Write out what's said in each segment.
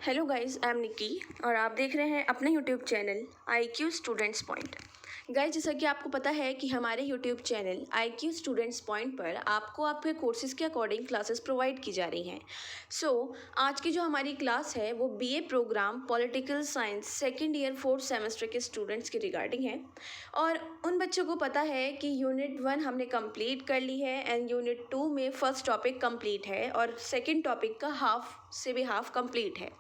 Hello guys, I am निकी और आप देख रहे हैं अपने YouTube channel I Q students point. Guys, जैसा कि आपको पता है कि हमारे YouTube channel I Q students point पर आपको आपके कोर्सेज़ के अकॉर्डिंग क्लासेस प्रोवाइड की जा रही हैं। आज की जो हमारी क्लास है वो BA programme political science second year fourth semester के स्टूडेंट्स के रिगार्डिंग है। और उन बच्चों को पता है कि यूनिट 1 हमने कंप्लीट कर ली है एंड यूनिट 2 में फर्स्ट टॉपिक कंप्लीट है और सेकेंड टॉपिक का हाफ से भी हाफ कंप्लीट है।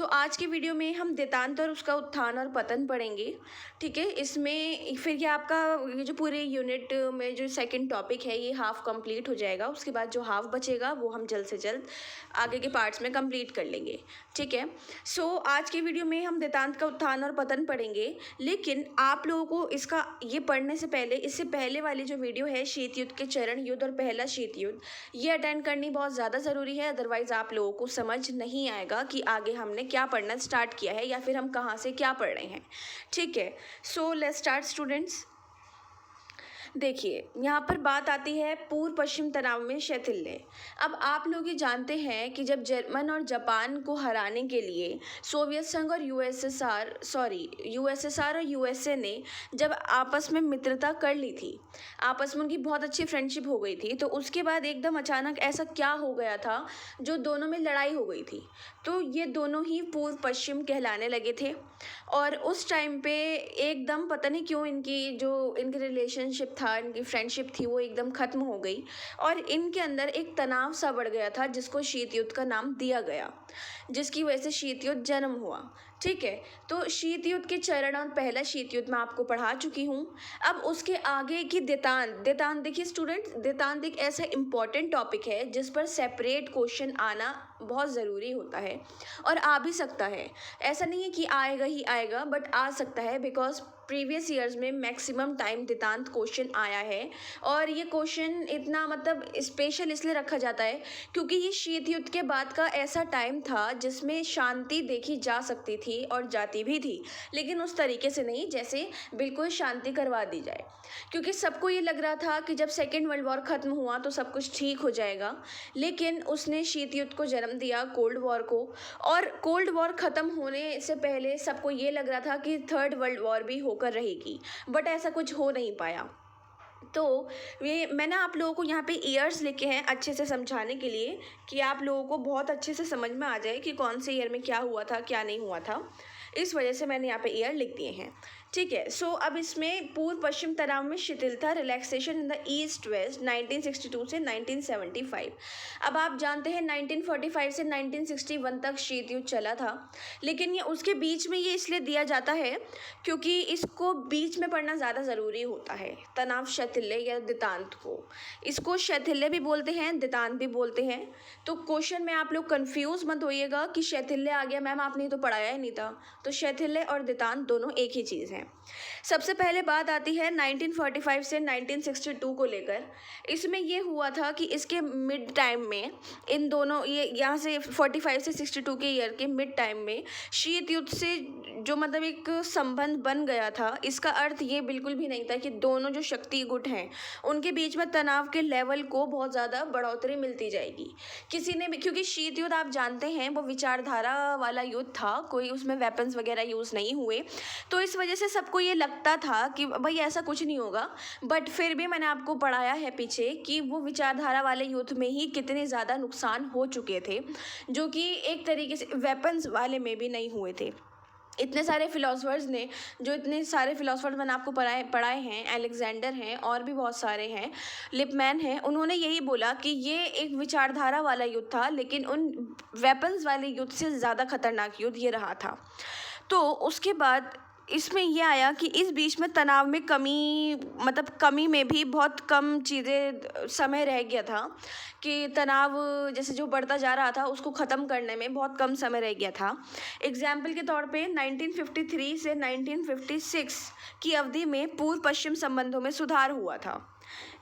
आज की वीडियो में हम देतांत और उसका उत्थान और पतन पढ़ेंगे। ठीक है, इसमें फिर ये आपका ये जो पूरे यूनिट में जो सेकंड टॉपिक है ये हाफ कंप्लीट हो जाएगा। उसके बाद जो हाफ बचेगा वो हम जल्द से जल्द आगे के पार्ट्स में कंप्लीट कर लेंगे। ठीक है, आज की वीडियो में हम देतांत का उत्थान और पतन पढ़ेंगे, लेकिन आप लोगों को इसका ये पढ़ने से पहले इससे पहले वाली जो वीडियो है शीत युद्ध के चरण युद्ध और पहला शीत युद्ध, ये अटेंड करनी बहुत ज़्यादा ज़रूरी है। अदरवाइज़ आप लोगों को समझ नहीं आएगा कि आगे हमने क्या पढ़ना स्टार्ट किया है या फिर हम कहाँ से क्या पढ़ रहे हैं। ठीक है, लेट्स स्टार्ट स्टूडेंट्स। देखिए, यहाँ पर बात आती है पूर्व पश्चिम तनाव में शैथिल्य। अब आप लोग ये जानते हैं कि जब जर्मन और जापान को हराने के लिए सोवियत संघ और यूएसएसआर और यूएसए ने जब आपस में मित्रता कर ली थी, आपस में उनकी बहुत अच्छी फ्रेंडशिप हो गई थी, तो उसके बाद एकदम अचानक ऐसा क्या हो गया था जो दोनों में लड़ाई हो गई थी। तो ये दोनों ही पूर्व पश्चिम कहलाने लगे थे और उस टाइम पे एकदम पता नहीं क्यों इनकी रिलेशनशिप था, इनकी फ्रेंडशिप थी, वो एकदम ख़त्म हो गई और इनके अंदर एक तनाव सा बढ़ गया था जिसको शीत युद्ध का नाम दिया गया, जिसकी वजह से शीत युद्ध जन्म हुआ। ठीक है, तो शीत युद्ध के चरण और पहला शीत युद्ध मैं आपको पढ़ा चुकी हूँ। अब उसके आगे की देतांत देखिए स्टूडेंट, देतांत एक ऐसा इंपॉर्टेंट टॉपिक है जिस पर सेपरेट क्वेश्चन आना बहुत ज़रूरी होता है और आ भी सकता है। ऐसा नहीं है कि आएगा ही आएगा, बट आ सकता है बिकॉज प्रीवियस ईयर्स में मैक्सिमम टाइम देतांत क्वेश्चन आया है। और ये क्वेश्चन इतना मतलब स्पेशल इसलिए रखा जाता है क्योंकि ये शीत युद्ध के बाद का ऐसा टाइम था जिसमें शांति देखी जा सकती थी और जाती भी थी, लेकिन उस तरीके से नहीं जैसे बिल्कुल शांति करवा दी जाए। क्योंकि सबको ये लग रहा था कि जब सेकेंड वर्ल्ड वॉर ख़त्म हुआ तो सब कुछ ठीक हो जाएगा, लेकिन उसने शीत युद्ध को जन्म दिया, कोल्ड वॉर को। और कोल्ड वॉर ख़त्म होने से पहले सबको ये लग रहा था कि थर्ड वर्ल्ड वॉर भी होकर रहेगी, बट ऐसा कुछ हो नहीं पाया। तो ये मैंने आप लोगों को यहाँ पे ईयर्स लिखे हैं अच्छे से समझाने के लिए कि आप लोगों को बहुत अच्छे से समझ में आ जाए कि कौन से ईयर में क्या हुआ था क्या नहीं हुआ था। इस वजह से मैंने यहाँ पे ईयर लिख दिए हैं। ठीक है, अब इसमें पूर्व पश्चिम तनाव में शिथिलता, relaxation in the east west 1962 से 1975। अब आप जानते हैं 1945 से 1961 तक शीत युद्ध चला था, लेकिन ये उसके बीच में ये इसलिए दिया जाता है क्योंकि इसको बीच में पढ़ना ज़्यादा ज़रूरी होता है। तनाव शैथिल्य या देतांत को, इसको शैथिल्य भी बोलते हैं, देतांत भी बोलते हैं। तो क्वेश्चन में आप लोग कंफ्यूज मत होइएगा कि शैथिल्य आ गया मैम, आपने तो पढ़ाया ही नहीं था। तो शैथिल्य और देतांत दोनों एक ही चीज़ है। सबसे पहले बात आती है 1945 से 1962 को लेकर। इसमें ये हुआ था कि इसके मिड टाइम में इन दोनों ये यहाँ से 45 से 62 के ईयर के मिड टाइम में शीत युद्ध से जो मतलब एक संबंध बन गया था, इसका अर्थ ये बिल्कुल भी नहीं था कि दोनों जो शक्ति गुट हैं उनके बीच में तनाव के लेवल को बहुत ज़्यादा बढ़ोतरी मिलती जाएगी। किसी ने भी, क्योंकि शीत युद्ध आप जानते हैं वो विचारधारा वाला युद्ध था, कोई उसमें वेपन्स वगैरह यूज़ नहीं हुए, तो इस वजह से सबको ये लगता था कि भाई ऐसा कुछ नहीं होगा। बट फिर भी मैंने आपको पढ़ाया है पीछे कि वो विचारधारा वाले युद्ध में ही कितने ज़्यादा नुकसान हो चुके थे, जो कि एक तरीके से वेपन्स वाले में भी नहीं हुए थे। इतने सारे फिलोसफर्स मैंने आपको पढ़ाए हैं, अलेक्जेंडर हैं और भी बहुत सारे हैं, लिपमैन हैं, उन्होंने यही बोला कि ये एक विचारधारा वाला युद्ध था, लेकिन उन वेपन्स वाले युद्ध से ज़्यादा खतरनाक युद्ध ये रहा था। तो उसके बाद इसमें यह आया कि इस बीच में तनाव में कमी में भी बहुत कम चीज़ें समय रह गया था कि तनाव जैसे जो बढ़ता जा रहा था उसको ख़त्म करने में बहुत कम समय रह गया था। एग्जाम्पल के तौर पे 1953 से 1956 की अवधि में पूर्व पश्चिम संबंधों में सुधार हुआ था।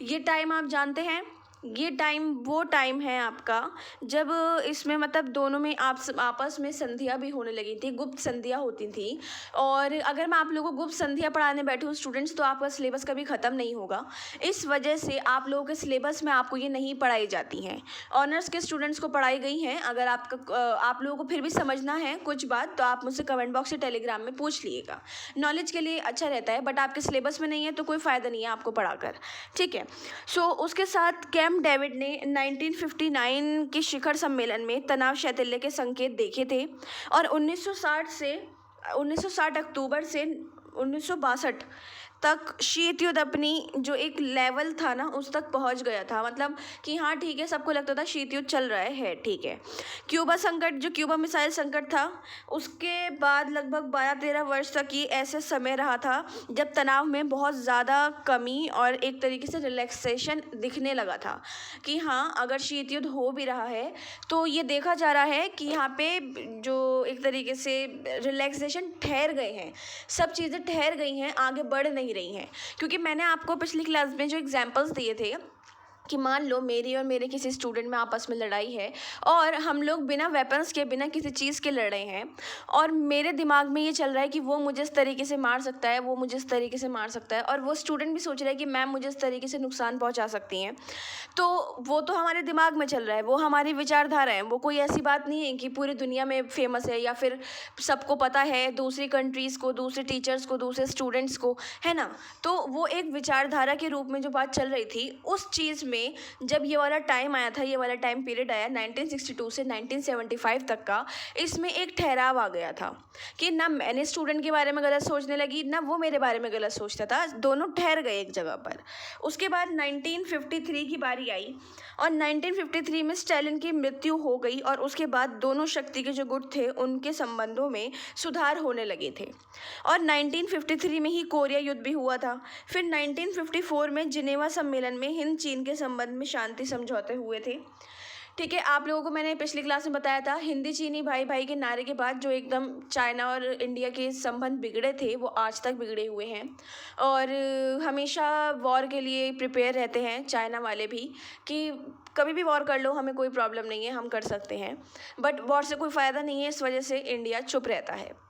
ये टाइम आप जानते हैं ये टाइम वो टाइम है आपका जब इसमें मतलब दोनों में आपस में संधियाँ भी होने लगी थी, गुप्त संधियाँ होती थी। और अगर मैं आप लोगों को गुप्त संधियाँ पढ़ाने बैठूँ स्टूडेंट्स, तो आपका सिलेबस कभी ख़त्म नहीं होगा। इस वजह से आप लोगों के सिलेबस में आपको ये नहीं पढ़ाई जाती हैं। ऑनर्स के स्टूडेंट्स को पढ़ाई गई हैं। अगर आप लोगों को फिर भी समझना है कुछ बात, तो आप मुझसे कमेंट बॉक्स या टेलीग्राम में पूछ लीजिएगा। नॉलेज के लिए अच्छा रहता है, बट आपके सिलेबस में नहीं है तो कोई फ़ायदा नहीं है आपको पढ़ाकर, ठीक है। सो उसके साथ कैंप डेविड ने 1959 के शिखर सम्मेलन में तनाव शैथिल्य के संकेत देखे थे। और 1960 अक्टूबर से 1962 तक शीत युद्ध अपनी जो एक लेवल था ना उस तक पहुंच गया था। मतलब कि हाँ ठीक है, सबको लगता था शीत युद्ध चल रहा है ठीक है। क्यूबा संकट, जो क्यूबा मिसाइल संकट था, उसके बाद लगभग 12-13 वर्ष तक ये ऐसे समय रहा था जब तनाव में बहुत ज़्यादा कमी और एक तरीके से रिलैक्सेशन दिखने लगा था। कि हाँ, अगर शीत युद्ध हो भी रहा है तो ये देखा जा रहा है कि यहाँ पे जो एक तरीके से रिलैक्सेशन ठहर गए हैं, सब चीज़ें ठहर गई हैं, आगे बढ़ नहीं रही हैं। क्योंकि मैंने आपको पिछली क्लास में जो एग्जांपल्स दिए थे कि मान लो मेरी और मेरे किसी स्टूडेंट में आपस में लड़ाई है और हम लोग बिना वेपन्स के, बिना किसी चीज़ के लड़ रहे हैं, और मेरे दिमाग में ये चल रहा है कि वो मुझे इस तरीके से मार सकता है, वो मुझे इस तरीके से मार सकता है, और वो स्टूडेंट भी सोच रहा है कि मैम मुझे इस तरीके से नुकसान पहुंचा सकती हैं। तो वो तो हमारे दिमाग में चल रहा है, वो हमारी विचारधारा है, वो कोई ऐसी बात नहीं है कि पूरी दुनिया में फेमस है या फिर सबको पता है, दूसरी कंट्रीज़ को, दूसरे टीचर्स को, दूसरे स्टूडेंट्स को, है ना। तो वो एक विचारधारा के रूप में जो बात चल रही थी, उस चीज़ में जब ये वाला टाइम आया था, ये वाला टाइम पीरियड आया 1962 से 1975 तक का, इसमें एक ठहराव आ गया था कि ना मैंने स्टूडेंट के बारे में गलत सोचने लगी, ना वो मेरे बारे में गलत सोचता था, दोनों ठहर गए एक जगह पर। उसके बाद 1953 की बारी आई और 1953 में स्टालिन की मृत्यु हो गई, और उसके बाद दोनों शक्ति के जो गुट थे उनके संबंधों में सुधार होने लगे थे। और 1953 में ही कोरिया युद्ध भी हुआ था। फिर 1954 में जिनेवा सम्मेलन में हिंद चीन के संबंध में शांति समझौते हुए थे, ठीक है। आप लोगों को मैंने पिछली क्लास में बताया था, हिंदी चीनी भाई भाई के नारे के बाद जो एकदम चाइना और इंडिया के संबंध बिगड़े थे वो आज तक बिगड़े हुए हैं, और हमेशा वॉर के लिए प्रिपेयर रहते हैं चाइना वाले भी, कि कभी भी वॉर कर लो, हमें कोई प्रॉब्लम नहीं है, हम कर सकते हैं। बट वॉर से कोई फ़ायदा नहीं है, इस वजह से इंडिया चुप रहता है।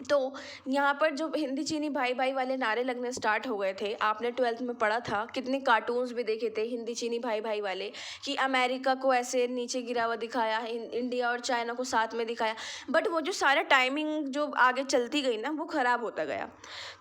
तो यहाँ पर जो हिंदी चीनी भाई भाई वाले नारे लगने स्टार्ट हो गए थे, आपने 12th में पढ़ा था, कितने कार्टून्स भी देखे थे हिंदी चीनी भाई भाई वाले, कि अमेरिका को ऐसे नीचे गिरा हुआ दिखाया, इंडिया और चाइना को साथ में दिखाया। बट वो जो सारा टाइमिंग जो आगे चलती गई ना, वो ख़राब होता गया।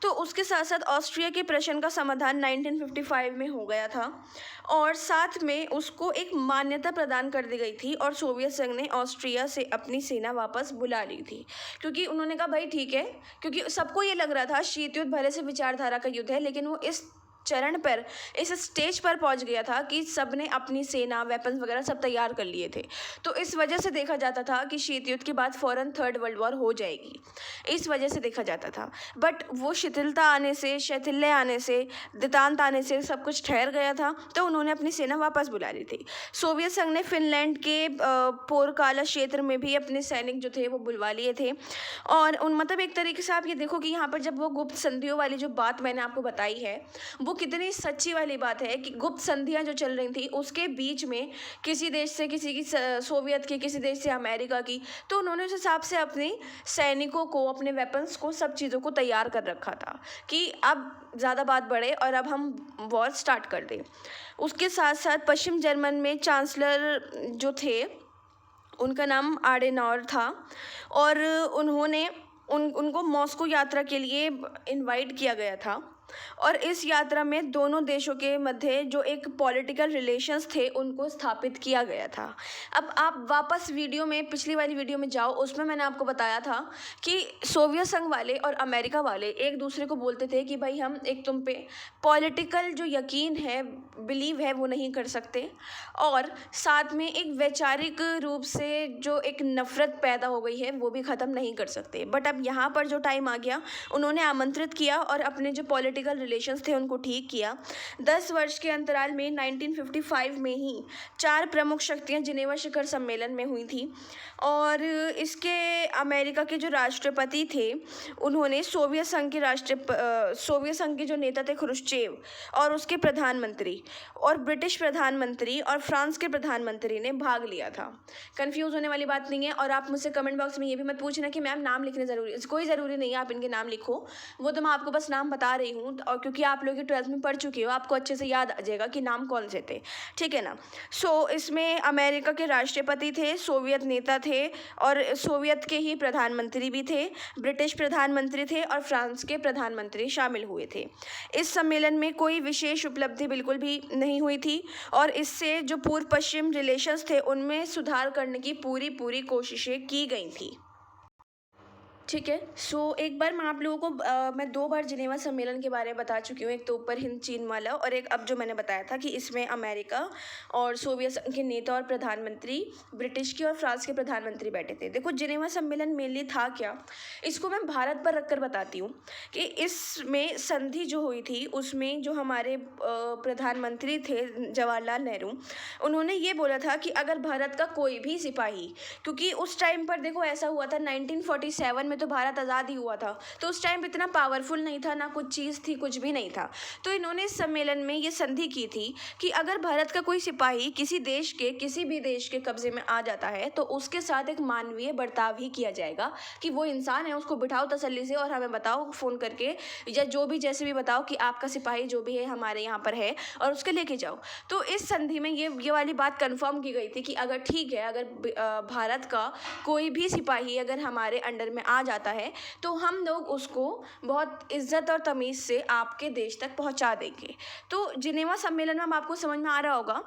तो उसके साथ साथ ऑस्ट्रिया के प्रश्न का समाधान 1955 में हो गया था, और साथ में उसको एक मान्यता प्रदान कर दी गई थी, और सोवियत संघ ने ऑस्ट्रिया से अपनी सेना वापस बुला ली थी। क्योंकि उन्होंने कहा भाई ठीक है, क्योंकि सबको ये लग रहा था शीत युद्ध भले से विचारधारा का युद्ध है, लेकिन वो इस चरण पर, इस स्टेज पर पहुंच गया था कि सब ने अपनी सेना, वेपन्स वगैरह सब तैयार कर लिए थे। तो इस वजह से देखा जाता था कि शीत युद्ध के बाद फ़ौरन थर्ड वर्ल्ड वॉर हो जाएगी, इस वजह से देखा जाता था। बट वो शिथिलता आने से, शैथिल्य आने से, दितांत आने से सब कुछ ठहर गया था, तो उन्होंने अपनी सेना वापस बुला ली थी। सोवियत संघ ने फिनलैंड के पोरकाला क्षेत्र में भी अपने सैनिक जो थे वो बुलवा लिए थे। और उन मतलब एक तरीके से आप ये देखो कि यहाँ पर जब वो गुप्त संधियों वाली जो बात मैंने आपको बताई है, वो कितनी सच्ची वाली बात है कि गुप्त संधियां जो चल रही थी उसके बीच में किसी देश से किसी की, सोवियत की, किसी देश से अमेरिका की, तो उन्होंने उस हिसाब से अपने सैनिकों को, अपने वेपन्स को, सब चीज़ों को तैयार कर रखा था कि अब ज़्यादा बात बढ़े और अब हम वॉर स्टार्ट कर दें। उसके साथ साथ पश्चिम जर्मन में चांसलर जो थे उनका नाम आडेनॉर था, और उन्होंने उनको मॉस्को यात्रा के लिए इनवाइट किया गया था। और इस यात्रा में दोनों देशों के मध्य जो एक पॉलिटिकल रिलेशंस थे उनको स्थापित किया गया था। अब आप वापस वीडियो में, पिछली वाली वीडियो में जाओ, उसमें मैंने आपको बताया था कि सोवियत संघ वाले और अमेरिका वाले एक दूसरे को बोलते थे कि भाई हम एक तुम पे पॉलिटिकल जो यकीन है, बिलीव है, वो नहीं कर सकते, और साथ में एक वैचारिक रूप से जो एक नफ़रत पैदा हो गई है वो भी ख़त्म नहीं कर सकते। बट अब यहाँ पर जो टाइम आ गया, उन्होंने आमंत्रित किया और अपने जो पॉलिटिकल पॉलिटिकल रिलेशंस थे उनको ठीक किया। 10 वर्ष के अंतराल में 1955 में ही 4 प्रमुख शक्तियाँ जिनेवा शिखर सम्मेलन में हुई थी और इसके अमेरिका के जो राष्ट्रपति थे उन्होंने सोवियत संघ के जो नेता थे क्रुश्चेव और उसके प्रधानमंत्री और ब्रिटिश प्रधानमंत्री और फ्रांस के प्रधानमंत्री ने भाग लिया था। कंफ्यूज होने वाली बात नहीं है। और आप मुझसे कमेंट बॉक्स में ये भी मत पूछना कि मैम नाम लिखने ज़रूरी, कोई ज़रूरी नहीं है आप इनके नाम लिखो, वो तो मैं आपको बस नाम बता रही हूँ और क्योंकि आप लोग 12th में पढ़ चुके हो आपको अच्छे से याद आ जाएगा कि नाम कौन से थे, ठीक है ना। सो इसमें अमेरिका के राष्ट्रपति थे, सोवियत नेता थे और सोवियत के ही प्रधानमंत्री भी थे, ब्रिटिश प्रधानमंत्री थे और फ्रांस के प्रधानमंत्री शामिल हुए थे। इस सम्मेलन में कोई विशेष उपलब्धि बिल्कुल भी नहीं हुई थी और इससे जो पूर्व पश्चिम रिलेशंस थे उनमें सुधार करने की पूरी कोशिशें की गई थी, ठीक है। सो एक बार मैं आप लोगों को मैं 2 बार जिनेवा सम्मेलन के बारे में बता चुकी हूँ, एक तो ऊपर हिंद चीन वाला और एक अब जो मैंने बताया था कि इसमें अमेरिका और सोवियत संघ के नेता और प्रधानमंत्री, ब्रिटिश के और फ्रांस के प्रधानमंत्री बैठे थे। देखो जिनेवा सम्मेलन मेनली था क्या, इसको मैं भारत पर रखकर बताती हूँ कि इसमें संधि जो हुई थी उसमें जो हमारे प्रधानमंत्री थे जवाहरलाल नेहरू, उन्होंने ये बोला था कि अगर भारत का कोई भी सिपाही, क्योंकि उस टाइम पर देखो ऐसा हुआ था 1947 में तो भारत आज़ाद ही हुआ था, तो उस टाइम इतना पावरफुल नहीं था, ना कुछ चीज़ थी, कुछ भी नहीं था। तो इन्होंने इस सम्मेलन में ये संधि की थी कि अगर भारत का कोई सिपाही किसी देश के, किसी भी देश के कब्जे में आ जाता है तो उसके साथ एक मानवीय बर्ताव ही किया जाएगा कि वो इंसान है, उसको बिठाओ तसल्ली से और हमें बताओ फ़ोन करके या जो भी जैसे भी बताओ कि आपका सिपाही जो भी है हमारे यहाँ पर है और उसके लेके जाओ। तो इस संधि में ये वाली बात कन्फर्म की गई थी कि अगर ठीक है, अगर भारत का कोई भी सिपाही अगर हमारे अंडर में आ जाता है तो हम लोग उसको बहुत इज्जत और तमीज़ से आपके देश तक पहुंचा देंगे। तो जिनेवा सम्मेलन में आपको समझ में आ रहा होगा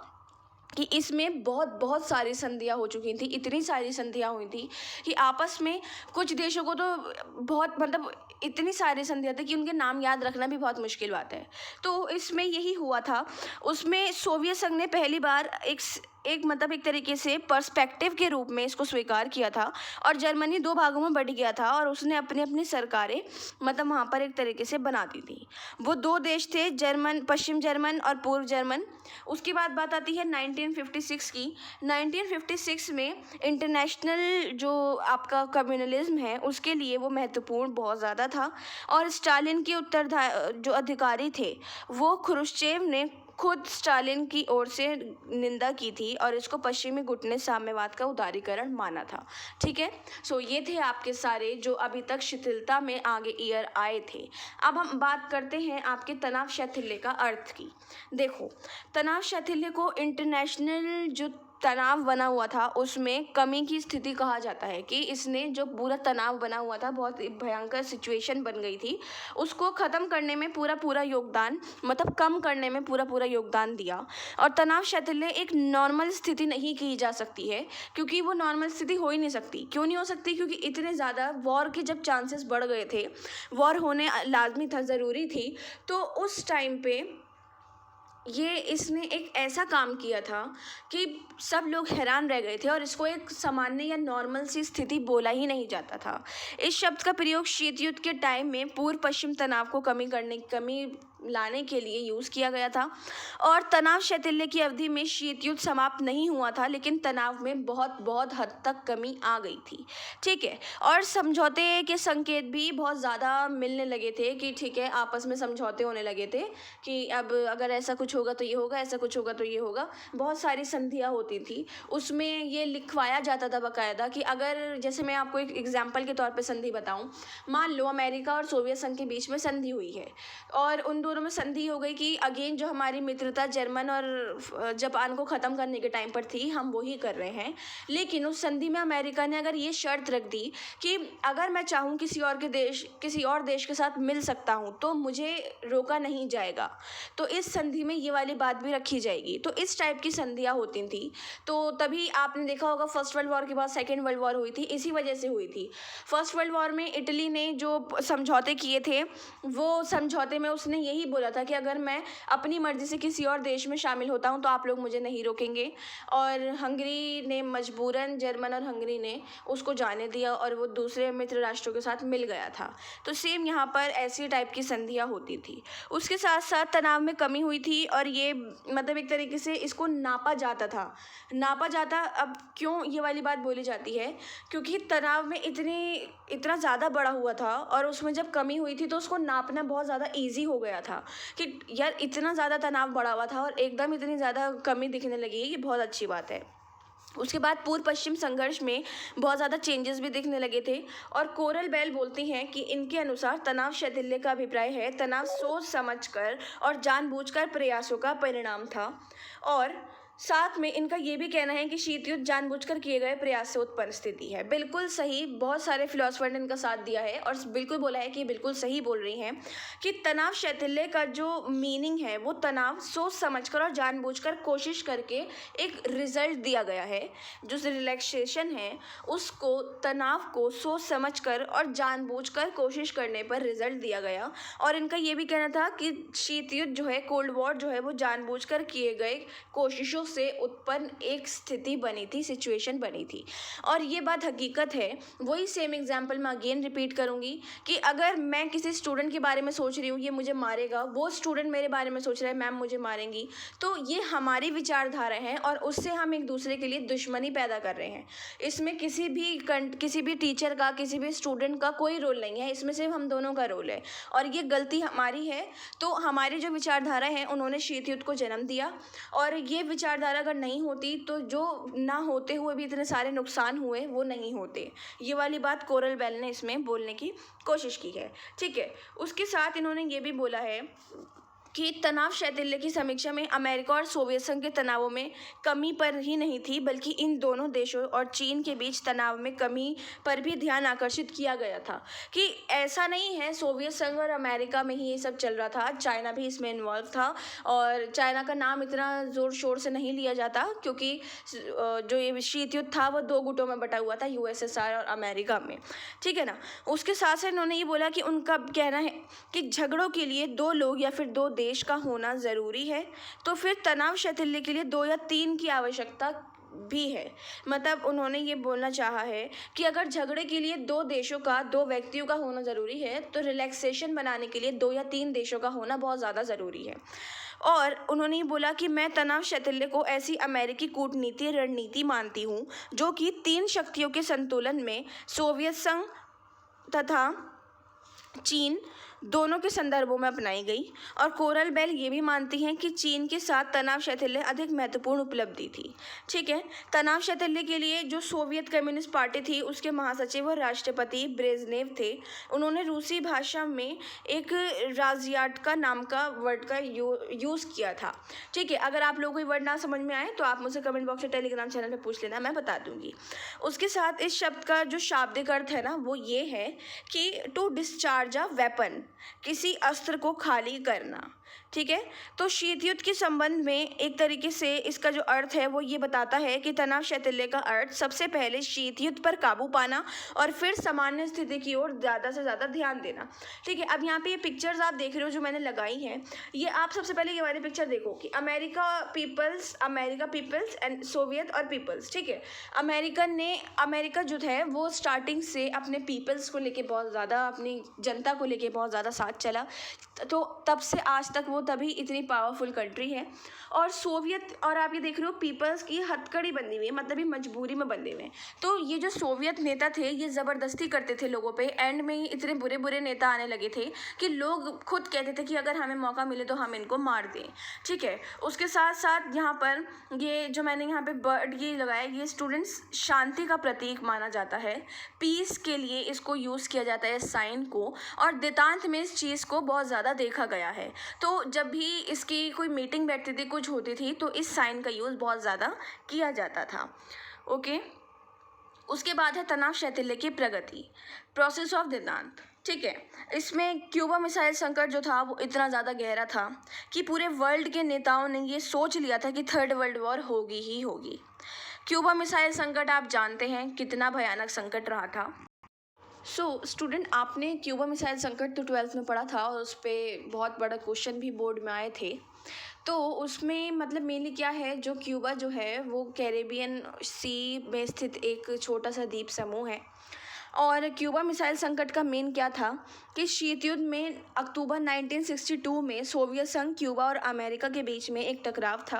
कि इसमें बहुत सारी संधियाँ हो चुकी थी, इतनी सारी संधियाँ हुई थी कि आपस में कुछ देशों को तो बहुत मतलब इतनी सारी संधियाँ थी कि उनके नाम याद रखना भी बहुत मुश्किल बात है। तो इसमें यही हुआ था, उसमें सोवियत संघ ने पहली बार एक मतलब एक तरीके से पर्सपेक्टिव के रूप में इसको स्वीकार किया था और जर्मनी 2 भागों में बट गया था और उसने अपनी अपनी सरकारें मतलब वहाँ पर एक तरीके से बना दी थी। वो 2 देश थे, पश्चिम जर्मन और पूर्व जर्मन। उसके बाद बात आती है 1956 की। 1956 में इंटरनेशनल जो आपका कम्युनलिज्म है उसके लिए वो महत्वपूर्ण बहुत ज़्यादा था और स्टालिन के जो अधिकारी थे वो क्रुश्चेव ने खुद स्टालिन की ओर से निंदा की थी और इसको पश्चिमी गुट ने साम्यवाद का उदारीकरण माना था, ठीक है। सो ये थे आपके सारे जो अभी तक शिथिलता में आगे ईयर आए थे। अब हम बात करते हैं आपके तनाव शैथिल्य का अर्थ की। देखो तनाव शैथिल्य को इंटरनेशनल जो तनाव बना हुआ था उसमें कमी की स्थिति कहा जाता है कि इसने जो पूरा तनाव बना हुआ था, बहुत भयंकर सिचुएशन बन गई थी, उसको ख़त्म करने में पूरा योगदान मतलब कम करने में पूरा योगदान दिया। और तनाव शैथिल्य एक नॉर्मल स्थिति नहीं की जा सकती है क्योंकि वो नॉर्मल स्थिति हो ही नहीं सकती। क्यों नहीं हो सकती? क्योंकि इतने ज़्यादा वॉर के जब चांसेस बढ़ गए थे, वॉर होने लाजमी था, ज़रूरी थी, तो उस टाइम पे इसने एक ऐसा काम किया था कि सब लोग हैरान रह गए थे और इसको एक सामान्य या नॉर्मल सी स्थिति बोला ही नहीं जाता था। इस शब्द का प्रयोग शीत युद्ध के टाइम में पूर्व पश्चिम तनाव को कमी लाने के लिए यूज़ किया गया था और तनाव शैथिल्य की अवधि में शीत युद्ध समाप्त नहीं हुआ था लेकिन तनाव में बहुत हद तक कमी आ गई थी, ठीक है। और समझौते के संकेत भी बहुत ज़्यादा मिलने लगे थे कि ठीक है, आपस में समझौते होने लगे थे कि अब अगर ऐसा कुछ होगा तो ये होगा, ऐसा कुछ होगा तो ये होगा। बहुत सारी संधियाँ होती थी, उसमें ये लिखवाया जाता था बाकायदा कि अगर जैसे मैं आपको एक एग्जाम्पल के तौर पर संधि बताऊँ, मान लो अमेरिका और सोवियत संघ के बीच में संधि हुई है और उन दोनों में संधि हो गई कि अगेन जो हमारी मित्रता जर्मन और जापान को ख़त्म करने के टाइम पर थी, हम वही कर रहे हैं। लेकिन उस संधि में अमेरिका ने अगर ये शर्त रख दी कि अगर मैं चाहूँ किसी और देश के साथ मिल सकता हूँ तो मुझे रोका नहीं जाएगा, तो इस संधि में ये वाली बात भी रखी जाएगी। तो इस टाइप की संधियाँ होती थी। तो तभी आपने देखा होगा फर्स्ट वर्ल्ड वॉर के बाद सेकेंड वर्ल्ड वॉर हुई थी, इसी वजह से हुई थी। फर्स्ट वर्ल्ड वॉर में इटली ने जो समझौते किए थे वो समझौते में उसने यही यही बोला था कि अगर मैं अपनी मर्ज़ी से किसी और देश में शामिल होता हूँ तो आप लोग मुझे नहीं रोकेंगे। और हंगरी ने मजबूरन, जर्मन और हंगरी ने उसको जाने दिया और वो दूसरे मित्र राष्ट्रों के साथ मिल गया था। तो सेम यहाँ पर ऐसी टाइप की संधियाँ होती थी। उसके साथ साथ तनाव में कमी हुई थी और ये मतलब एक तरीके से इसको नापा जाता था। नापा जाता, अब क्यों ये वाली बात बोली जाती है, क्योंकि तनाव में इतना ज़्यादा बढ़ा हुआ था और उसमें जब कमी हुई थी तो उसको नापना बहुत ज़्यादा ईज़ी हो गया था कि यार इतना ज़्यादा तनाव बढ़ा हुआ था और एकदम इतनी ज़्यादा कमी दिखने लगी, ये बहुत अच्छी बात है। उसके बाद पूर्व पश्चिम संघर्ष में बहुत ज़्यादा चेंजेस भी दिखने लगे थे। और कोरल बेल बोलती हैं कि इनके अनुसार तनाव शैथिल्य का अभिप्राय है तनाव सोच समझकर और जानबूझकर प्रयासों का परिणाम था। और साथ में इनका ये भी कहना है कि शीत युद्ध जानबूझकर किए गए प्रयास से उत्पन्न स्थिति है। बिल्कुल सही, बहुत सारे फिलोसफर ने इनका साथ दिया है और बिल्कुल बोला है कि बिल्कुल सही बोल रही हैं कि तनाव शैथिल्य का जो मीनिंग है वो तनाव सोच समझकर और जानबूझकर कोशिश करके एक रिजल्ट दिया गया है। जो रिलैक्सेशन है उसको तनाव को सोच समझकर और जानबूझकर कोशिश करने पर रिजल्ट दिया गया। और इनका ये भी कहना था कि शीत युद्ध जो है, कोल्ड वॉर जो है, वो जानबूझकर किए गए कोशिशों से उत्पन्न एक स्थिति बनी थी, सिचुएशन बनी थी। और ये बात हकीकत है। वही सेम एग्जांपल मैं अगेन रिपीट करूँगी कि अगर मैं किसी स्टूडेंट के बारे में सोच रही हूँ ये मुझे मारेगा, वो स्टूडेंट मेरे बारे में सोच रहा है मैम मुझे मारेंगी, तो ये हमारी विचारधारा है और उससे हम एक दूसरे के लिए दुश्मनी पैदा कर रहे हैं। इसमें किसी भी टीचर का, किसी भी स्टूडेंट का कोई रोल नहीं है, इसमें सिर्फ हम दोनों का रोल है और ये गलती हमारी है। तो हमारी जो विचारधारा है उन्होंने शीत युद्ध को जन्म दिया और ये विचारधारा अगर नहीं होती तो जो ना होते हुए भी इतने सारे नुकसान हुए वो नहीं होते। ये वाली बात कोरल बेल ने इसमें बोलने की कोशिश की है। ठीक है, उसके साथ इन्होंने ये भी बोला है कि तनाव शैथिल्य की समीक्षा में अमेरिका और सोवियत संघ के तनावों में कमी पर ही नहीं थी बल्कि इन दोनों देशों और चीन के बीच तनाव में कमी पर भी ध्यान आकर्षित किया गया था। कि ऐसा नहीं है सोवियत संघ और अमेरिका में ही ये सब चल रहा था, चाइना भी इसमें इन्वॉल्व था। और चाइना का नाम इतना ज़ोर शोर से नहीं लिया जाता क्योंकि जो ये शीत युद्ध था वो दो गुटों में बटा हुआ था, यूएसएसआर और अमेरिका में। ठीक है ना। उसके साथ साथ इन्होंने ये बोला कि उनका कहना है कि झगड़ों के लिए दो लोग या फिर दो देश का होना ज़रूरी है, तो फिर तनाव शैथिल्य के लिए 2 या 3 की आवश्यकता भी है। मतलब उन्होंने ये बोलना चाहा है कि अगर झगड़े के लिए 2 देशों का, 2 व्यक्तियों का होना ज़रूरी है तो रिलैक्सेशन बनाने के लिए 2 या 3 देशों का होना बहुत ज़्यादा ज़रूरी है। और उन्होंने ये बोला कि मैं तनाव शैथिल्य को ऐसी अमेरिकी कूटनीति रणनीति मानती हूँ जो कि 3 शक्तियों के संतुलन में सोवियत संघ तथा चीन दोनों के संदर्भों में अपनाई गई। और कोरल बेल ये भी मानती हैं कि चीन के साथ तनाव शैथिल्य अधिक महत्वपूर्ण उपलब्धि थी। ठीक है। तनाव शैथिल्य के लिए जो सोवियत कम्युनिस्ट पार्टी थी उसके महासचिव और राष्ट्रपति ब्रेजनेव थे। उन्होंने रूसी भाषा में एक राजियाटका नाम का वर्ड का यूज़ किया था। ठीक है। अगर आप लोगों को ये वर्ड ना समझ में आए तो आप मुझसे कमेंट बॉक्स या टेलीग्राम चैनल पर पूछ लेना, मैं बता दूंगी। उसके साथ इस शब्द का जो शाब्दिक अर्थ है ना वो ये है कि टू डिस्चार्ज अ वेपन, किसी अस्त्र को खाली करना। ठीक है। तो शीत युद्ध के संबंध में एक तरीके से इसका जो अर्थ है वो ये बताता है कि तनाव शैथिल्य का अर्थ सबसे पहले शीत युद्ध पर काबू पाना और फिर सामान्य स्थिति की ओर ज़्यादा से ज़्यादा ध्यान देना। ठीक है। अब यहाँ पे ये पिक्चर्स आप देख रहे हो जो मैंने लगाई हैं, ये आप सबसे पहले ये वाली पिक्चर देखो कि अमेरिका पीपल्स एंड सोवियत और पीपल्स। ठीक है। अमेरिका जो है वो स्टार्टिंग से अपने पीपल्स को लेके बहुत ज़्यादा, अपनी जनता को लेके बहुत ज़्यादा साथ चला, तो तब से आज तक वो तभी इतनी पावरफुल कंट्री है। और सोवियत, और आप ये देख रहे हो पीपल्स की हथकड़ी बंधी हुई है, मतलब ये मजबूरी में बंधे हुए हैं। तो ये जो सोवियत नेता थे ये ज़बरदस्ती करते थे लोगों पे, एंड में ही इतने बुरे बुरे नेता आने लगे थे कि लोग खुद कहते थे कि अगर हमें मौका मिले तो हम इनको मार दें। ठीक है। उसके साथ साथ यहाँ पर ये जो मैंने यहाँ पे बर्ड ये लगाया, ये स्टूडेंट्स शांति का प्रतीक माना जाता है, पीस के लिए इसको यूज़ किया जाता है साइन को, और दितांत में इस चीज़ को बहुत ज़्यादा देखा गया है। तो जब भी इसकी कोई मीटिंग बैठती थी, कुछ होती थी, तो इस साइन का यूज़ बहुत ज़्यादा किया जाता था। ओके। उसके बाद है तनाव शैथिल्य की प्रगति, प्रोसेस ऑफ दितांत। ठीक है। इसमें क्यूबा मिसाइल संकट जो था वो इतना ज़्यादा गहरा था कि पूरे वर्ल्ड के नेताओं ने ये सोच लिया था कि 3rd वर्ल्ड वॉर होगी ही होगी। क्यूबा मिसाइल संकट आप जानते हैं कितना भयानक संकट रहा था। स्टूडेंट, आपने क्यूबा मिसाइल संकट तो 12th में पढ़ा था और उस पे बहुत बड़ा क्वेश्चन भी बोर्ड में आए थे। तो उसमें मतलब मेनली क्या है, जो क्यूबा जो है वो कैरेबियन सी में स्थित एक छोटा सा द्वीप समूह है। और क्यूबा मिसाइल संकट का मेन क्या था कि शीत युद्ध में अक्टूबर 1962 में सोवियत संघ, क्यूबा और अमेरिका के बीच में एक टकराव था।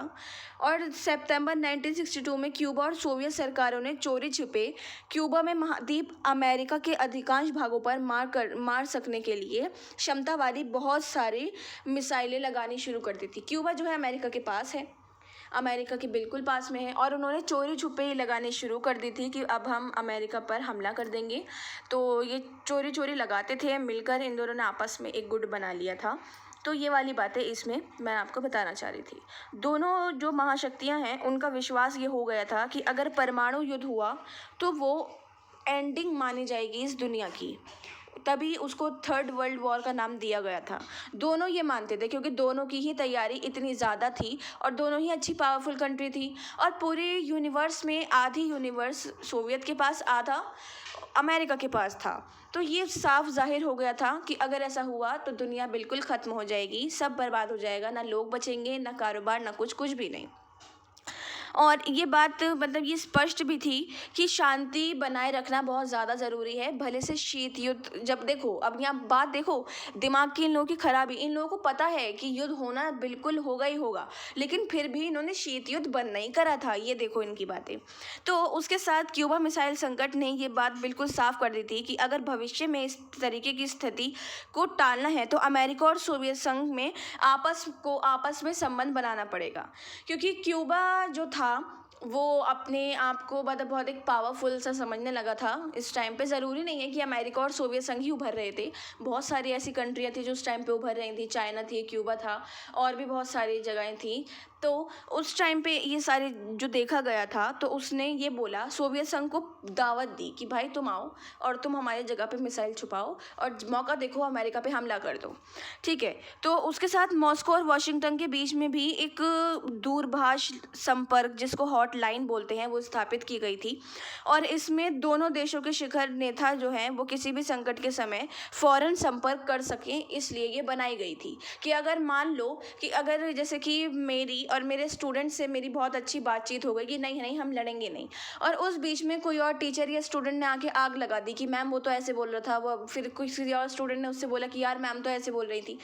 और सितंबर 1962 में क्यूबा और सोवियत सरकारों ने चोरी छिपे क्यूबा में महाद्वीप अमेरिका के अधिकांश भागों पर मार सकने के लिए क्षमता वाली बहुत सारी मिसाइलें लगानी शुरू कर दी थी। क्यूबा जो है अमेरिका के पास है, अमेरिका के बिल्कुल पास में है, और उन्होंने चोरी छुपे लगाने शुरू कर दी थी कि अब हम अमेरिका पर हमला कर देंगे। तो ये चोरी चोरी लगाते थे मिलकर, इन दोनों ने आपस में एक गुट बना लिया था। तो ये वाली बातें इसमें मैं आपको बताना चाह रही थी। दोनों जो महाशक्तियां हैं उनका विश्वास ये हो गया था कि अगर परमाणु युद्ध हुआ तो वो एंडिंग मानी जाएगी इस दुनिया की, तभी उसको थर्ड वर्ल्ड वॉर का नाम दिया गया था। दोनों ये मानते थे क्योंकि दोनों की ही तैयारी इतनी ज़्यादा थी और दोनों ही अच्छी पावरफुल कंट्री थी। और पूरे यूनिवर्स में आधी यूनिवर्स सोवियत के पास, आधा अमेरिका के पास था। तो ये साफ जाहिर हो गया था कि अगर ऐसा हुआ तो दुनिया बिल्कुल ख़त्म हो जाएगी, सब बर्बाद हो जाएगा, ना लोग बचेंगे, ना कारोबार, ना कुछ भी नहीं। और ये बात मतलब ये स्पष्ट भी थी कि शांति बनाए रखना बहुत ज़्यादा ज़रूरी है, भले से शीत युद्ध। जब देखो, अब यहाँ बात देखो, दिमाग की इन लोगों की खराबी, इन लोगों को पता है कि युद्ध होना बिल्कुल होगा ही होगा, लेकिन फिर भी इन्होंने शीत युद्ध बंद नहीं करा था। ये देखो इनकी बातें। तो उसके साथ क्यूबा मिसाइल संकट ने ये बात बिल्कुल साफ कर दी थी कि अगर भविष्य में इस तरीके की स्थिति को टालना है तो अमेरिका और सोवियत संघ में आपस में संबंध बनाना पड़ेगा। क्योंकि क्यूबा जो था वो अपने आप को मतलब बहुत एक पावरफुल सा समझने लगा था इस टाइम पे। ज़रूरी नहीं है कि अमेरिका और सोवियत संघ ही उभर रहे थे, बहुत सारी ऐसी कंट्रियाँ थी जो उस टाइम पे उभर रही थी। चाइना थी, क्यूबा था, और भी बहुत सारी जगहें थी। तो उस टाइम पे ये सारे जो देखा गया था, तो उसने ये बोला, सोवियत संघ को दावत दी कि भाई तुम आओ और तुम हमारी जगह पे मिसाइल छुपाओ और मौका देखो, अमेरिका पे हमला कर दो। ठीक है। तो उसके साथ मॉस्को और वाशिंगटन के बीच में भी एक दूरभाष संपर्क, जिसको हॉटलाइन बोलते हैं, वो स्थापित की गई थी। और इसमें दोनों देशों के शिखर नेता जो हैं वो किसी भी संकट के समय फ़ौरन संपर्क कर सकें, इसलिए ये बनाई गई थी। कि अगर मान लो कि अगर जैसे कि मेरी और मेरे स्टूडेंट से मेरी बहुत अच्छी बातचीत हो गई कि नहीं नहीं हम लड़ेंगे नहीं, और उस बीच में कोई और टीचर या स्टूडेंट ने आके आग लगा दी कि मैम वो तो ऐसे बोल रहा था, वो फिर किसी और स्टूडेंट ने उससे बोला कि यार मैम तो ऐसे बोल रही थी,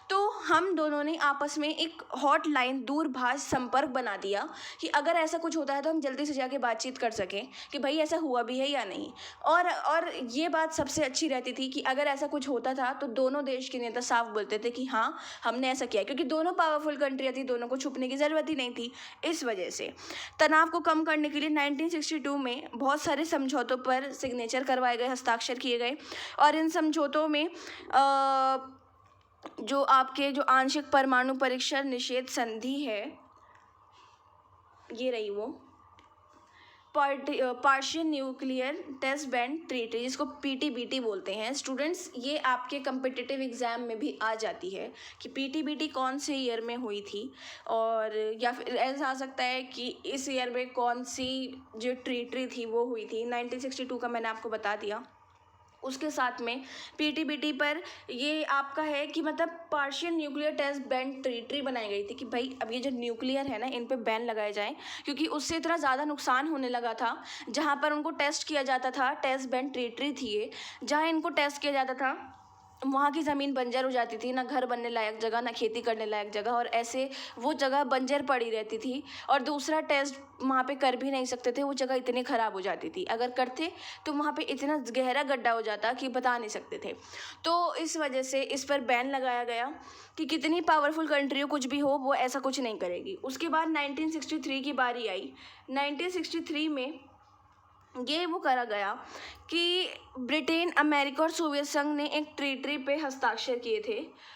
तो हम दोनों ने आपस में एक हॉटलाइन, दूरभाष संपर्क बना दिया कि अगर ऐसा कुछ होता है तो हम जल्दी से जाके बातचीत कर सकें कि भाई ऐसा हुआ भी है या नहीं। और ये बात सबसे अच्छी रहती थी कि अगर ऐसा कुछ होता था तो दोनों देश के नेता साफ बोलते थे कि हाँ हमने ऐसा किया, क्योंकि दोनों पावरफुल कंट्रियाँ थी, दोनों को छुपने की ज़रूरत ही नहीं थी। इस वजह से तनाव को कम करने के लिए 1962 में बहुत सारे समझौतों पर सिग्नेचर करवाए गए, हस्ताक्षर किए गए। और इन समझौतों में जो आपके जो आंशिक परमाणु परीक्षण निषेध संधि है, ये रही वो partial nuclear test ban treaty, जिसको पीटीबीटी बोलते हैं। स्टूडेंट्स, ये आपके कम्पिटिटिव एग्ज़ाम में भी आ जाती है कि पीटीबीटी कौन से ईयर में हुई थी, और या फिर ऐसा आ सकता है कि इस ईयर में कौन सी जो ट्रीटी थी वो हुई थी। 1962 का मैंने आपको बता दिया। उसके साथ में पीटीबीटी पर ये आपका है कि मतलब partial nuclear test ban treaty बनाई गई थी कि भाई अब ये जो न्यूक्लियर है ना, इन पे बैन लगाए जाए, क्योंकि उससे इतना ज़्यादा नुकसान होने लगा था। जहाँ पर उनको टेस्ट किया जाता था, टेस्ट बैन ट्रीटी थी ये, जहाँ इनको टेस्ट किया जाता था वहाँ की ज़मीन बंजर हो जाती थी, ना घर बनने लायक जगह, ना खेती करने लायक जगह, और ऐसे वो जगह बंजर पड़ी रहती थी। और दूसरा टेस्ट वहाँ पे कर भी नहीं सकते थे, वो जगह इतनी ख़राब हो जाती थी। अगर करते तो वहाँ पे इतना गहरा गड्ढा हो जाता कि बता नहीं सकते थे। तो इस वजह से इस पर बैन लगाया गया कि कितनी पावरफुल कंट्री हो, कुछ भी हो, वो ऐसा कुछ नहीं करेगी। उसके बाद 1963 की बारी आई। 1963 में ये वो करा गया कि ब्रिटेन, अमेरिका और सोवियत संघ ने एक ट्रीटी पे हस्ताक्षर किए थे,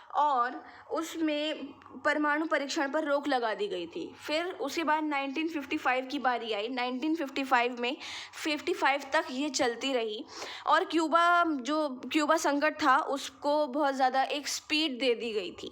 और उसमें परमाणु परीक्षण पर रोक लगा दी गई थी। फिर उसके बाद 1955 की बारी आई। 1955 में 55 तक ये चलती रही और क्यूबा संकट था उसको बहुत ज़्यादा एक स्पीड दे दी गई थी।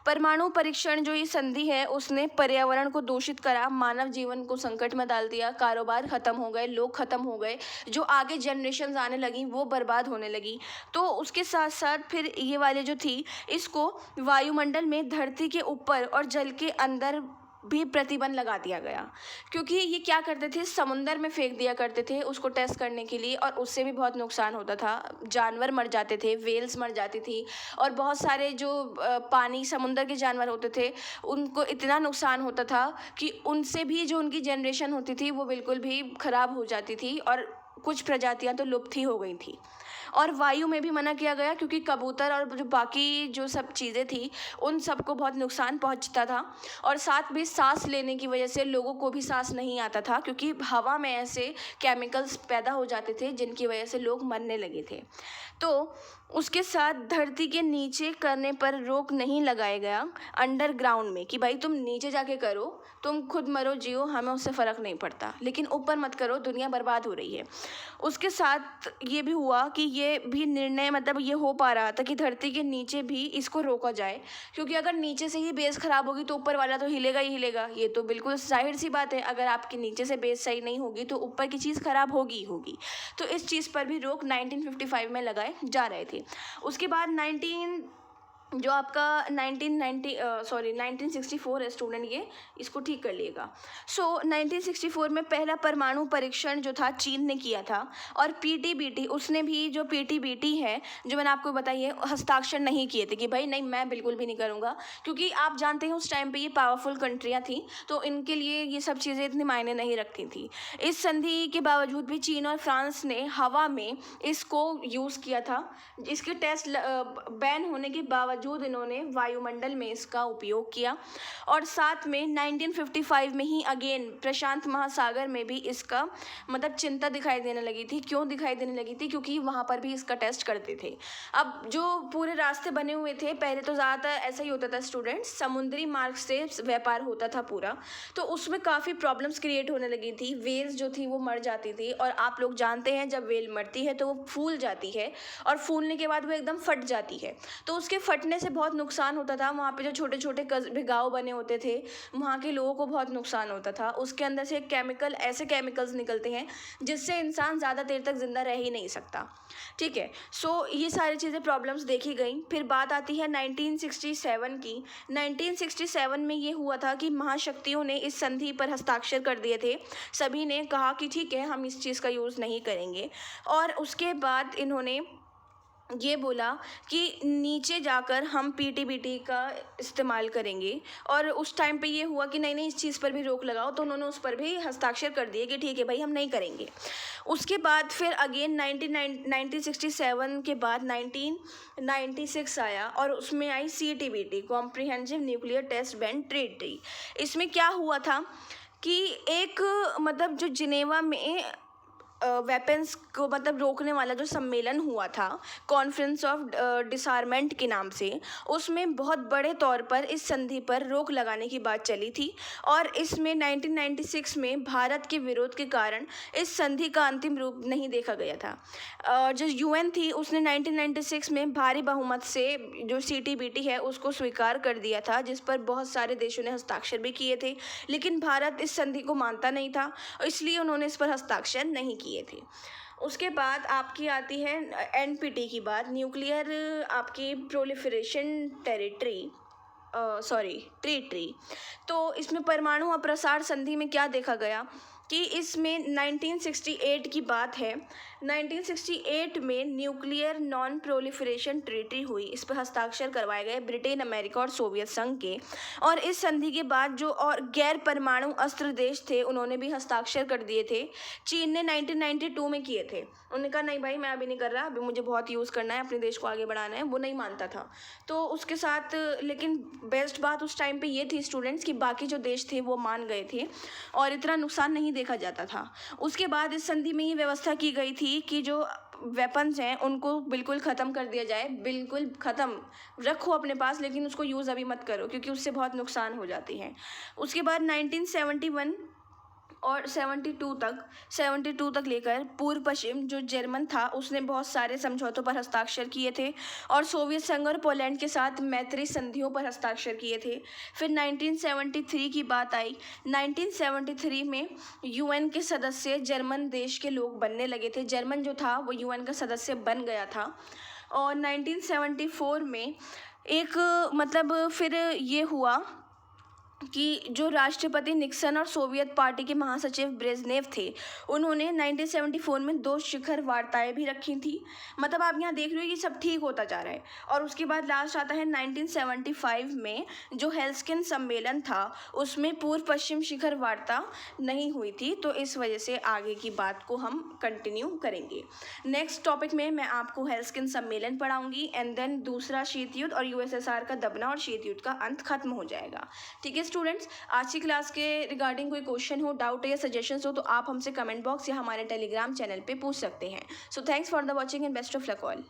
परमाणु परीक्षण जो ये संधि है उसने पर्यावरण को दूषित करा, मानव जीवन को संकट में डाल दिया, कारोबार खत्म हो गए, लोग खत्म हो गए, जो आगे जनरेशन्स आने लगी वो बर्बाद होने लगी। तो उसके साथ साथ फिर ये वाले जो थी इसको वायुमंडल में धरती के ऊपर और जल के अंदर भी प्रतिबंध लगा दिया गया, क्योंकि ये क्या करते थे, समुंदर में फेंक दिया करते थे उसको टेस्ट करने के लिए और उससे भी बहुत नुकसान होता था। जानवर मर जाते थे, वेल्स मर जाती थी और बहुत सारे जो पानी समुंदर के जानवर होते थे उनको इतना नुकसान होता था कि उनसे भी जो उनकी जनरेशन होती थी वो बिल्कुल भी ख़राब हो जाती थी और कुछ प्रजातियां तो लुप्त ही हो गई थी। और वायु में भी मना किया गया, क्योंकि कबूतर और जो बाकी जो सब चीज़ें थी उन सबको बहुत नुकसान पहुंचता था और साथ में सांस लेने की वजह से लोगों को भी सांस नहीं आता था, क्योंकि हवा में ऐसे केमिकल्स पैदा हो जाते थे जिनकी वजह से लोग मरने लगे थे। तो उसके साथ धरती के नीचे करने पर रोक नहीं लगाया गया अंडरग्राउंड में, कि भाई तुम नीचे जाके करो, तुम खुद मरो जियो, हमें उससे फ़र्क नहीं पड़ता, लेकिन ऊपर मत करो, दुनिया बर्बाद हो रही है। उसके साथ ये भी हुआ कि ये भी निर्णय मतलब ये हो पा रहा था कि धरती के नीचे भी इसको रोका जाए, क्योंकि अगर नीचे से ही बेस ख़राब होगी तो ऊपर वाला तो हिलेगा ही हिलेगा। ये तो बिल्कुल जाहिर सी बात है, अगर आपके नीचे से बेस सही नहीं होगी तो ऊपर की चीज़ ख़राब होगी ही होगी। तो इस चीज़ पर भी रोक 1955 में लगाए जा रहे थे। उसके बाद 1964 है स्टूडेंट, ये इसको ठीक कर लिएगा। 1964 में पहला परमाणु परीक्षण जो था चीन ने किया था और पीटीबीटी, उसने भी जो पीटीबीटी है जो मैंने आपको बताई है, हस्ताक्षर नहीं किए थे कि भाई नहीं मैं बिल्कुल भी नहीं करूँगा, क्योंकि आप जानते हैं उस टाइम पे ये पावरफुल कंट्रियाँ थी तो इनके लिए ये सब चीज़ें इतनी मायने नहीं रखती थी। इस संधि के बावजूद भी चीन और फ्रांस ने हवा में इसको यूज़ किया था। इसके टेस्ट बैन होने के बावजूद इन्होंने वायुमंडल में इसका उपयोग किया और साथ में 1955 में ही अगेन प्रशांत महासागर में भी इसका मतलब चिंता दिखाई देने लगी थी। क्यों दिखाई देने लगी थी? क्योंकि वहाँ पर भी इसका टेस्ट करते थे। अब जो पूरे रास्ते बने हुए थे पहले तो ज़्यादातर ऐसा ही होता था स्टूडेंट्स, समुद्री मार्ग से व्यापार होता था पूरा, तो उसमें काफ़ी प्रॉब्लम्स क्रिएट होने लगी थी। वेल्स जो थी वो मर जाती थी और आप लोग जानते हैं जब वेल मरती है तो वो फूल जाती है और फूलने के बाद वो एकदम फट जाती है, तो उसके फटने से बहुत नुकसान होता था। वहाँ पे जो छोटे छोटे कस्बे गाँव बने होते थे वहाँ के लोगों को बहुत नुकसान होता था। उसके अंदर से ऐसे केमिकल्स निकलते हैं जिससे इंसान ज़्यादा देर तक ज़िंदा रह ही नहीं सकता। ठीक है, सो ये सारी चीज़ें प्रॉब्लम्स देखी गई। फिर बात आती है 1967 की। 1967 में ये हुआ था कि महाशक्तियों ने इस संधि पर हस्ताक्षर कर दिए थे। सभी ने कहा कि ठीक है हम इस चीज़ का यूज़ नहीं करेंगे और उसके बाद इन्होंने ये बोला कि नीचे जाकर हम पीटीबीटी का इस्तेमाल करेंगे और उस टाइम पे ये हुआ कि नहीं इस चीज़ पर भी रोक लगाओ, तो उन्होंने उस पर भी हस्ताक्षर कर दिए कि ठीक है भाई हम नहीं करेंगे। उसके बाद फिर अगेन 1967 के बाद 1996 आया और उसमें आई CTBT, comprehensive nuclear test ban treaty. इसमें क्या हुआ था कि एक मतलब जो जिनेवा में वेपन्स को मतलब रोकने वाला जो सम्मेलन हुआ था कॉन्फ्रेंस ऑफ डिसआर्मेंट के नाम से, उसमें बहुत बड़े तौर पर इस संधि पर रोक लगाने की बात चली थी और इसमें 1996 में भारत के विरोध के कारण इस संधि का अंतिम रूप नहीं देखा गया था। जो UN थी उसने 1996 में भारी बहुमत से जो CTBT है उसको स्वीकार कर दिया था, जिस पर बहुत सारे देशों ने हस्ताक्षर भी किए थे, लेकिन भारत इस संधि को मानता नहीं था, इसलिए उन्होंने इस पर हस्ताक्षर नहीं किए थे। उसके बाद आपकी आती है NPT की बात, न्यूक्लियर आपकी प्रोलिफरेशन ट्रीटी। तो इसमें परमाणु अप्रसार संधि में क्या देखा गया कि इसमें 1968 की बात है। 1968 में न्यूक्लियर नॉन प्रोलिफरेशन ट्रीटी हुई, इस पर हस्ताक्षर करवाए गए ब्रिटेन, अमेरिका और सोवियत संघ के। और इस संधि के बाद जो और गैर परमाणु अस्त्र देश थे उन्होंने भी हस्ताक्षर कर दिए थे। चीन ने 1992 में किए थे, उन्होंने कहा नहीं भाई मैं अभी नहीं कर रहा, अभी मुझे बहुत यूज़ करना है, अपने देश को आगे बढ़ाना है, वो नहीं मानता था। तो उसके साथ लेकिन बेस्ट बात उस टाइम पे ये थी स्टूडेंट्स कि बाकी जो देश थे वो मान गए थे और इतना नुकसान नहीं देखा जाता था। उसके बाद इस संधि में ये व्यवस्था की गई थी कि जो वेपन्स हैं उनको बिल्कुल ख़त्म कर दिया जाए, बिल्कुल ख़त्म रखो अपने पास, लेकिन उसको यूज़ अभी मत करो क्योंकि उससे बहुत नुकसान हो जाती हैं। उसके बाद 1971 और 72 तक लेकर पूर्व पश्चिम जो जर्मन था उसने बहुत सारे समझौतों पर हस्ताक्षर किए थे और सोवियत संघ और पोलैंड के साथ मैत्री संधियों पर हस्ताक्षर किए थे। फिर 1973 की बात आई। 1973 में यूएन के सदस्य जर्मन देश के लोग बनने लगे थे। जर्मन जो था वो यूएन का सदस्य बन गया था। और 1974 में एक मतलब फिर ये हुआ कि जो राष्ट्रपति निक्सन और सोवियत पार्टी के महासचिव ब्रेजनेव थे उन्होंने 1974 में 2 शिखर वार्ताएं भी रखी थी। मतलब आप यहाँ देख रहे हो ये सब ठीक होता जा रहा है। और उसके बाद लास्ट आता है 1975 में जो हेल्सिंकी सम्मेलन था उसमें पूर्व पश्चिम शिखर वार्ता नहीं हुई थी, तो इस वजह से आगे की बात को हम कंटिन्यू करेंगे। नेक्स्ट टॉपिक में मैं आपको हेल्सिंकी सम्मेलन पढ़ाऊंगी एंड देन दूसरा शीत युद्ध और यूएसएसआर का दबना और शीत युद्ध का अंत खत्म हो जाएगा। ठीक है स्टूडेंट्स, आज की क्लास के रिगार्डिंग कोई क्वेश्चन हो, डाउट या सजेशंस हो तो आप हमसे कमेंट बॉक्स या हमारे टेलीग्राम चैनल पे पूछ सकते हैं। So thanks for the watching and best of luck all.